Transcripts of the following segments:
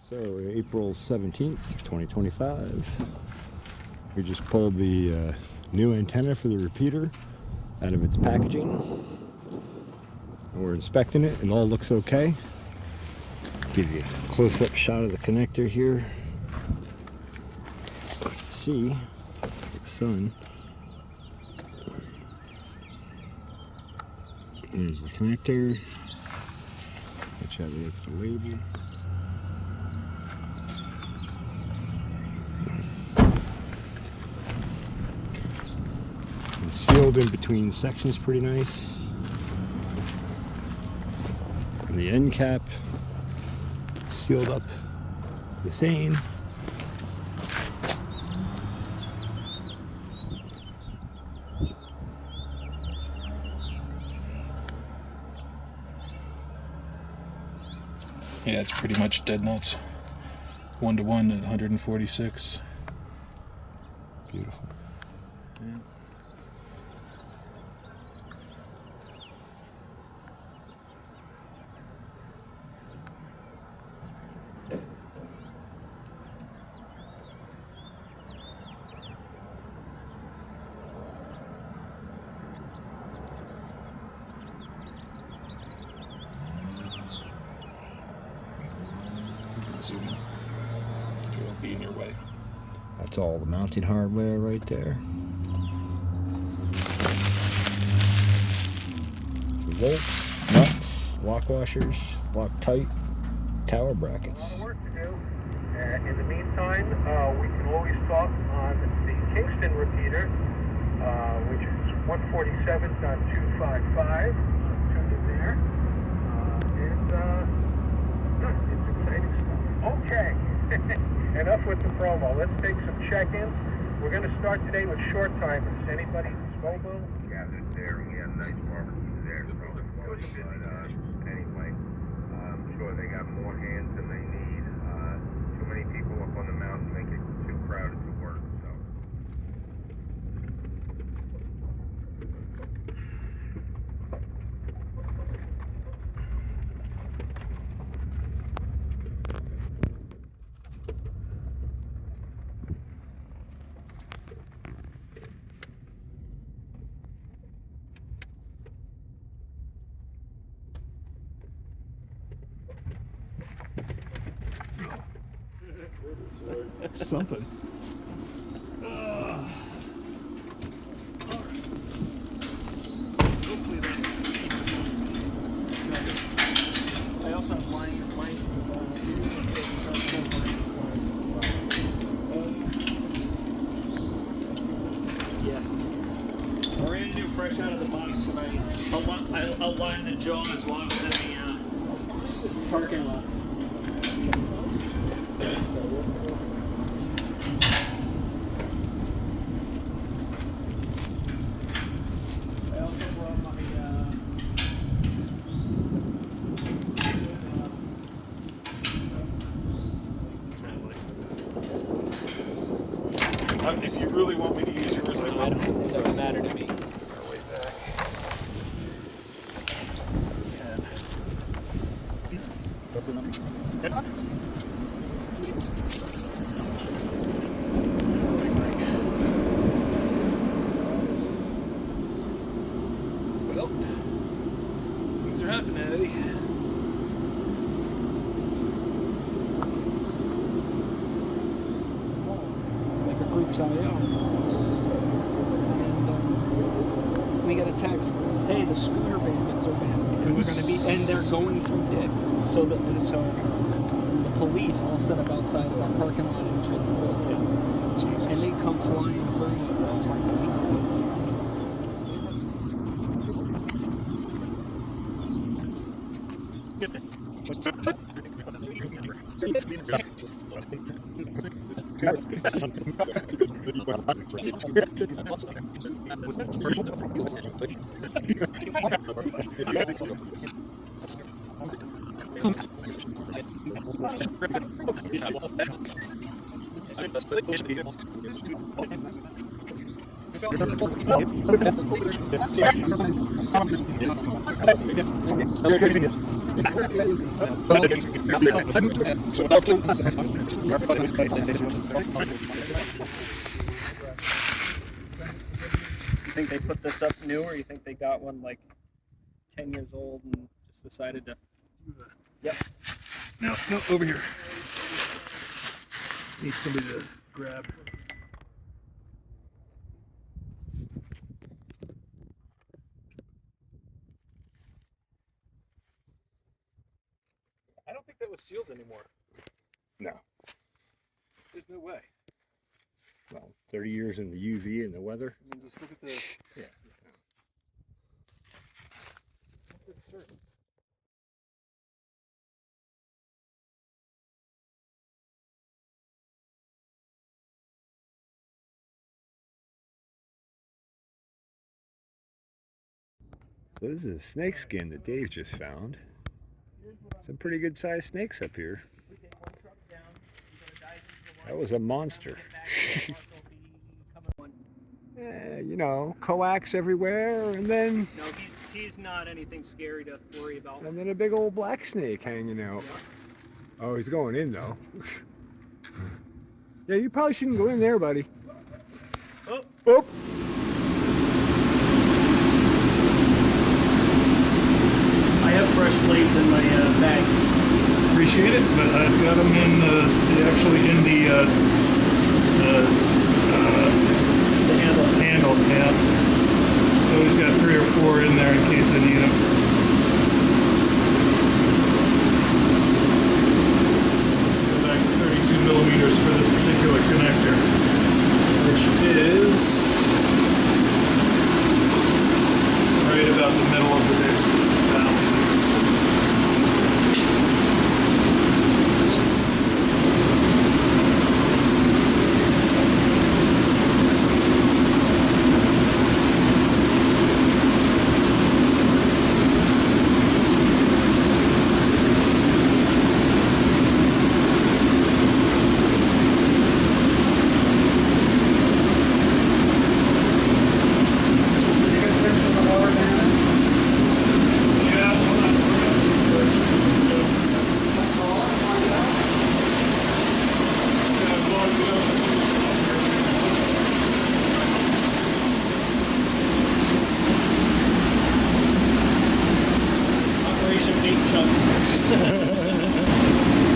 So April 17th, 2025. We just pulled the new antenna for the repeater out of its packaging. And we're inspecting it and all looks okay. Give you a close-up shot of the connector here. See the sun. There's the connector. Which has the extra label. And sealed in between sections pretty nice. And the end cap sealed up the same. Yeah, it's pretty much dead nuts. 1-to-1 at 146. Beautiful. Yeah. Zoom in. It won't be in your way. That's all the mounting hardware right there. Bolts, nuts, lock washers, Loctite, tower brackets. A lot of work to do. In the meantime, we can always talk on the Kingston repeater, which is 147.255. Tuned in there. It's exciting stuff. Okay, enough with the promo. Let's take some check-ins. We're going to start today with short timers. Anybody who's mobile? Gathered there, and we had a nice barbecue there. But anyway, I'm sure they got more hands than they need. Too many people up on the mountain make it too crowded to work. So. Something. I also have line. Yeah. We're gonna do fresh out of the box tonight. I'll line the jaws while I was in the parking lot. If you really want me to use yours, I don't. It doesn't matter to me. Our way back. Well, things are happening, Eddie. Like a group's IO. And we got a text, hey, the scooter bandits are back. And we're going to be, and they're going through dicks. So the police all set up outside of our parking lot entrance in Middletown. Jesus. And they come flying through. And I was like, Okay. think they put this up new, or you think they got one like 10 years old and just decided to? Yep. No, over here. Need somebody to grab. I don't think that was sealed anymore. No. There's no way. Well, 30 years in the UV and the weather. I mean, just look at the. Yeah. Look at the shirt. So this is a snake skin that Dave just found. Some pretty good sized snakes up here. That was a monster. You know, coax everywhere, and then No, he's not anything scary to worry about. and then a big old black snake hanging out. Oh, he's going in though. Yeah, you probably shouldn't go in there, buddy. Oh. Oh. I have fresh blades in my bag. Appreciate it, but I've got them in actually in the handle, yeah. So he's got 3 or 4 in there in case I need them. Go back to 32 millimeters for this particular connector, which is right about the middle of the disc.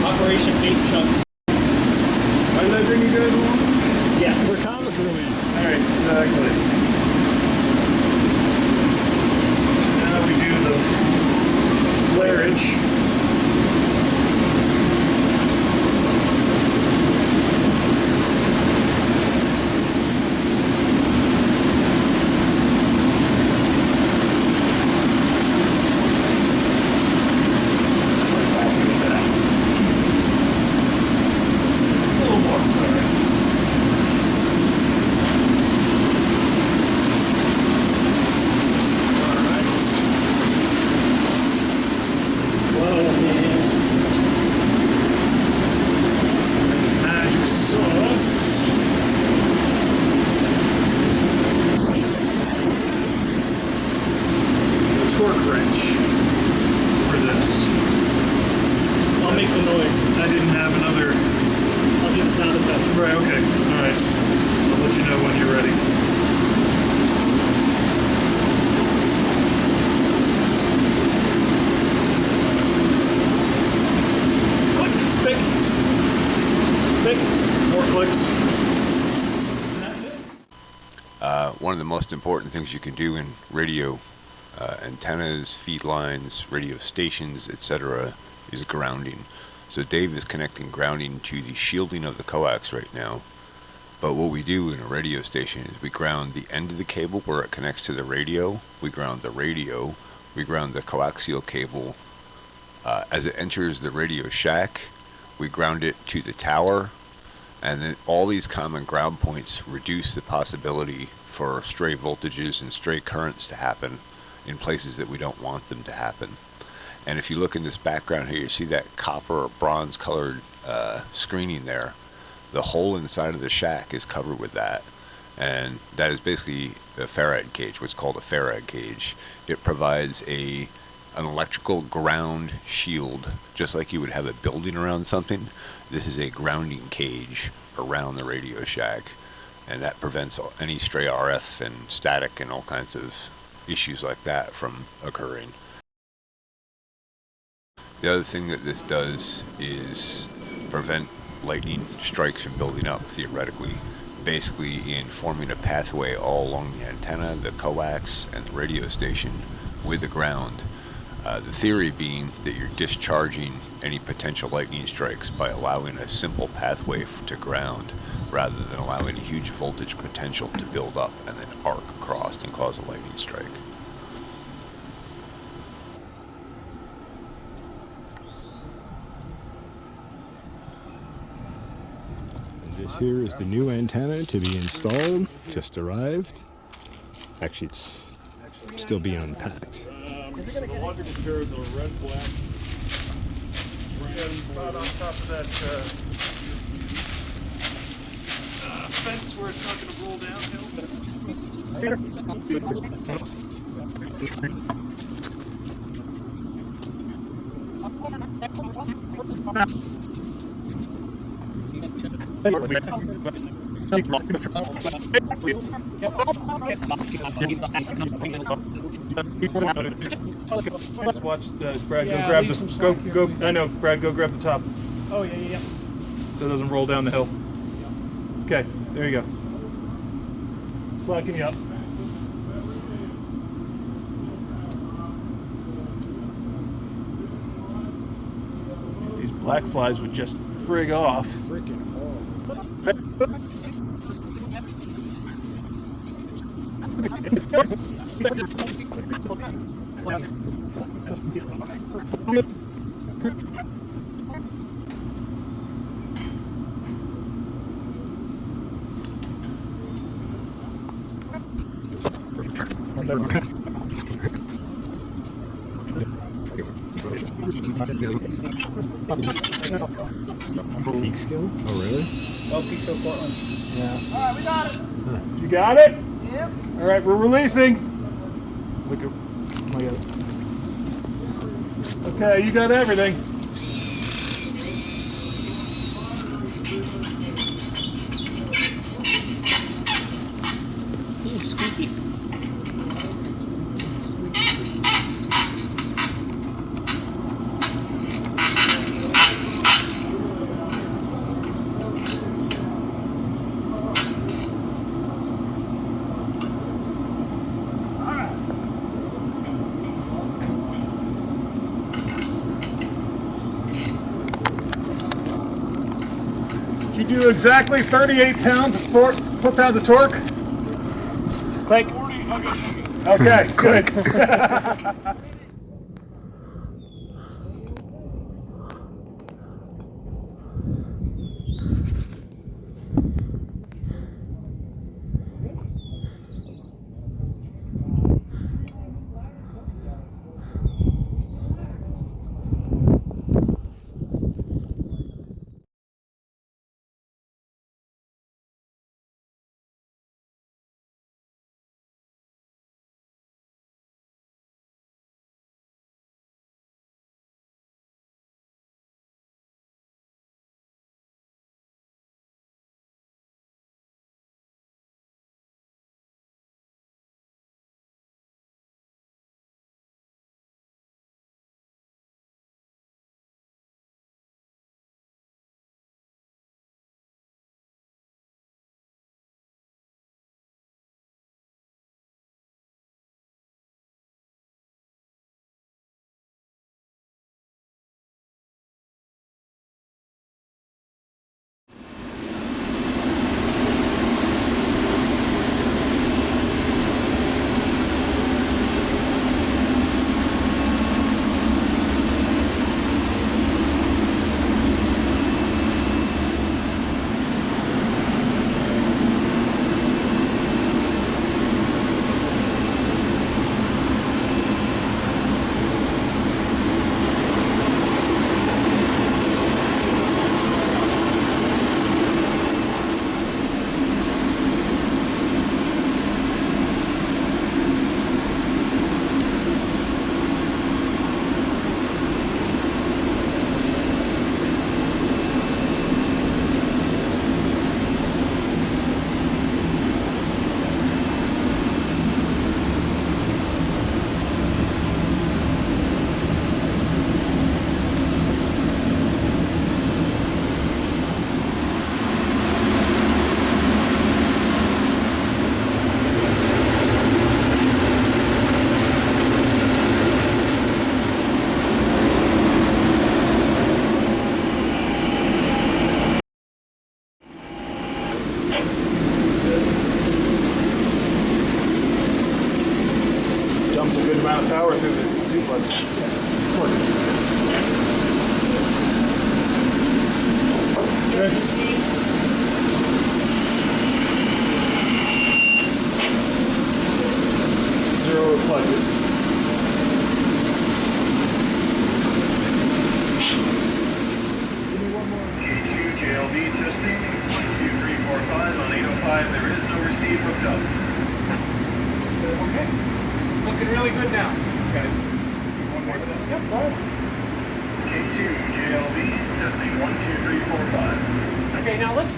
Operation Bait Chunks. Why did I bring you guys along? Yes. For comic relief. Alright, exactly. Now we do the flareage. Torque wrench for this. I'll make the noise. I didn't have another. I'll do the sound effect. Right, okay. Alright. I'll let you know when you're ready. Click, click, click. More clicks. And that's it. One of the most important things you can do in radio antennas, feed lines, radio stations, etc. is grounding. So Dave is connecting grounding to the shielding of the coax right now. But what we do in a radio station is we ground the end of the cable where it connects to the radio, we ground the radio, we ground the coaxial cable. As it enters the radio shack, we ground it to the tower, and then all these common ground points reduce the possibility for stray voltages and stray currents to happen in places that we don't want them to happen. And if you look in this background here, you see that copper or bronze colored screening there. The whole inside of the shack is covered with that, and that is basically a Farad cage, what's called a Farad cage. It provides a an electrical ground shield, just like you would have a building around something. This is a grounding cage around the Radio Shack, and that prevents any stray RF and static and all kinds of issues like that from occurring. The other thing that this does is prevent lightning strikes from building up, theoretically, basically in forming a pathway all along the antenna, the coax, and the radio station with the ground. The theory being that you're discharging any potential lightning strikes by allowing a simple pathway to ground, rather than allowing a huge voltage potential to build up and then arc across and cause a lightning strike. This here is the new antenna to be installed. Just arrived. Actually, it's still being unpacked. The water material is a red, black. Spot on top of that fence where it's not going to roll downhill. Let's watch the Brad. Yeah, Go grab leave the. some Go. slack here. Go. I know, Brad. Go grab the top, Oh, yeah. so it doesn't roll down the hill. Okay, there you go. Slacken you up. If these black flies would just frig off. Freaking Peak skill? Oh, really? Oh, Pico Portland. You got it? Yep. All right, we're releasing. Look at. Okay, you got everything. Ooh, squeaky. You do exactly 38 pounds of 4 pounds of torque. Click. Okay, good. power through the duplex. Yeah, it's working. Trans- Zero reflected. G2 JLB testing 12345 on 805. There is no receive hooked up. Okay. Looking really good now. Okay. One more test. Yep, go ahead. G2 JLB testing 12345. Okay, now let's